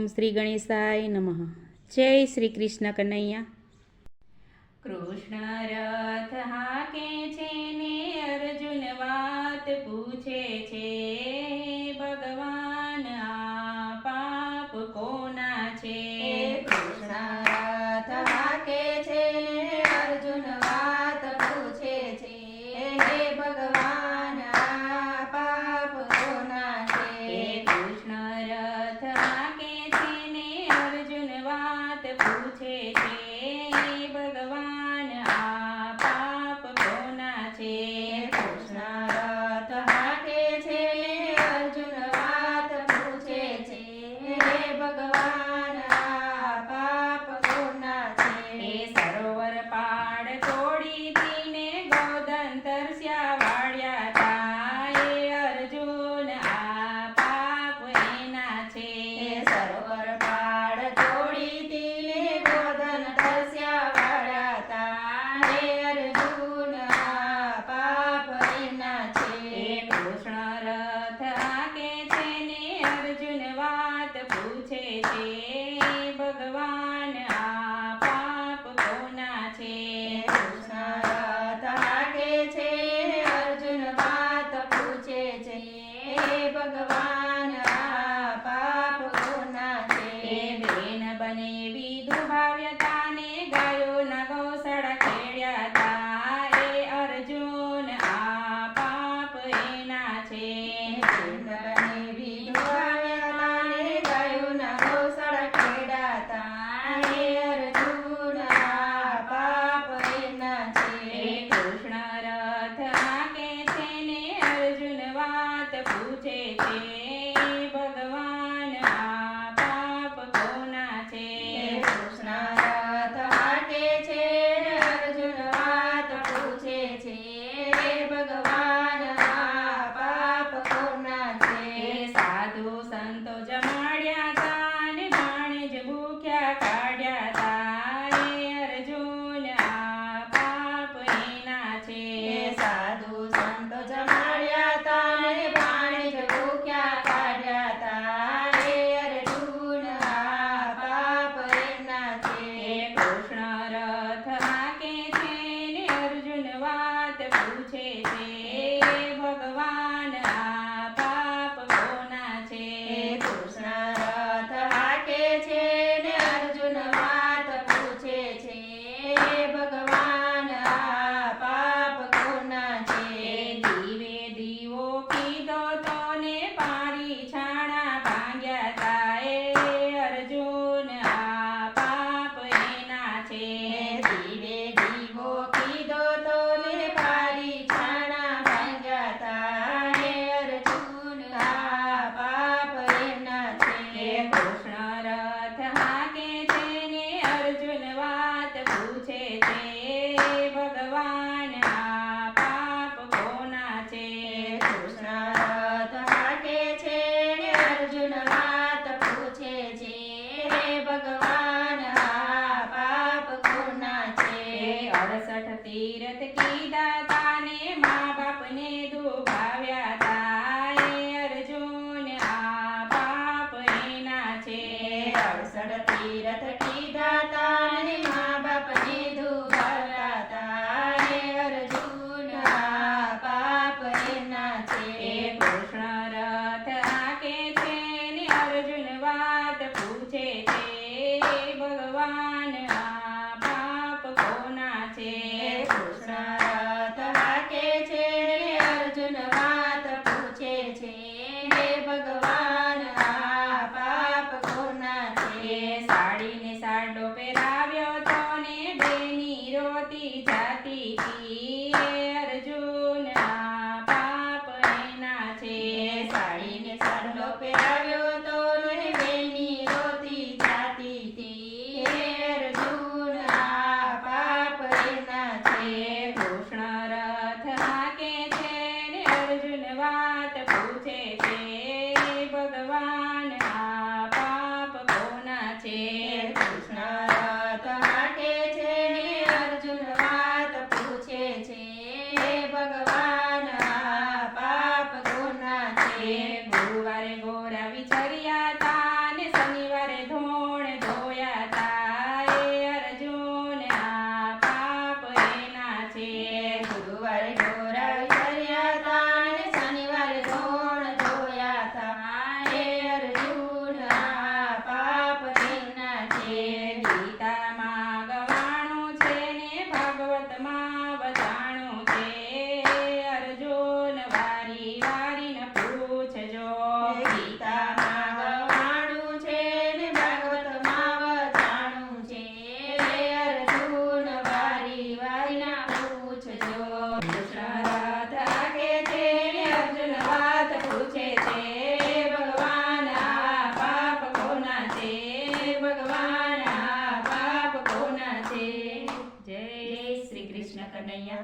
શ્રી ગણેશાય નમઃ. જય શ્રી કૃષ્ણ કનૈયા. કૃષ્ણ રથ હાકે છે ને અર્જુન વાત પૂછે છે, ભગવાન આ પાપ કોના છે? કૃષ્ણ રથ હાકે છે ને અર્જુન વાત પૂછે છે, હે ભગવાન આ પાપ કોના છે? કૃષ્ણ રથ હાકે છે ને અર્જુન વાત પૂછે છે, ભગવાન આ પાપ કોના છે? કૃષ્ણ રથ હાકે છે ને અર્જુન વાત પૂછે છે, હે ભગવાન આ પાપ કોના છે? સરોવર પાડ તોડીથી ને ગોદન તરસ્યા વાળ્યા તા, અર્જુન આ પાપ એના છે. સરોવર પાડ તોડીથી ને ગોદન તરસ્યા વાળ્યા તા, હે અર્જુન આ પાપ એના છે. કૃષ્ણ રથ હાકે છે ને અર્જુન વાત પૂછે છે, ભગવાન આ પાપ કોના છે? કૃષ્ણ રથ હાકે છે અર્જુન વાત પૂછે છે, હે ભગવાન આ પાપ કોના છે? બેન બનેવી દુભાવ્યતા ને ગાયોના ગૌશાળા ખેડ્યા તા, અર્જુન આ પાપ એના છે. બનેવી દુભાવ્યતા ને ગાયોના ગૌશાળા ખેડાતા, હે અર્જુન આ પાપ એના છે. કૃષ્ણ રથ હાકે છે ને અર્જુન વાત પૂછે છે, ભગવાન આ પાપ કોના છે? કૃષ્ણ રથ હાકે છે અર્જુન વાત પૂછે છે, હે ભગવાન આ પાપ કોના છે? સાધુ સંતો જમાડ્યા તા ને ભાણેજ ભૂખ્યા કાઢ્યા તા, અર્જુન આ પાપ એના છે. સાધુ સંતો જમાડ્યા તા ને ભાણેજ ભૂખ્યા કાઢ્યા તા, હે અર્જુન આ પાપ એના છે. કૃષ્ણ રથ હાકે છે ને અર્જુન વાત પૂછે છે, ભગવાન આ પાપ કોના છે? કૃષ્ણ રથ હાકે છે ને અર્જુન વાત પૂછે છે, હે ભગવાન આ પાપ કોના છે? દીવે દીવો કીધો તો ને પારી છાણા ભાંગ્યા તા, અર્જુન આ પાપ એના છે. દીવે દીવો કીધો તો ને પારી છાણા ભાંગ્યા તા, હે અર્જુન આ પાપ એના છે. કૃષ્ણ રથ હાકે છે ને અર્જુન વાત પૂછે છે, ભગવાન આ પાપ કોના છે? કૃષ્ણ રથ હાકે છે ને અર્જુન વાત પૂછે છે, હે ભગવાન આ પાપ કોના છે? 68 તીરથ કીધા તા ને મા બાપને દુભાવ્યા તા, અર્જુન આ પાપ એના છે. 68 તીરથ કીધા તા ને મા બાપને દુભાવ્યા તા, હે અર્જુન આ પાપ એના છે. કૃષ્ણ રથ હાકે છે ને અર્જુન વાત પૂછે છે, ભગવાન આ પાપ કોના છે? કૃષ્ણ રથ હાકે છે ને અર્જુન વાત પૂછે છે, હે ભગવાન આ પાપ કોના છે? સાડીને સાડો પહેરાવ્યો તો ને બેની રોતી જાતી કી, અર્જુન આ પાપ એના છે. સાડીને સાડલો પહેરાવ્યો તો ને બેની રોતી જાતી હતી, હે અર્જુન આ પાપ એના છે. કૃષ્ણ રથ હાકે છે ને અર્જુન વાત પૂછે છે, ભગવાન આ પાપ કોના છે? કૃષ્ણ રથ હાકે છે ને અર્જુન વાત પૂછે છે, હે ભગવાન આ પાપ કોના છે? ગુરુવારે ગોરા વિચાર્યા તા ને શનિવારે શ્રી કૃષ્ણ કનૈયા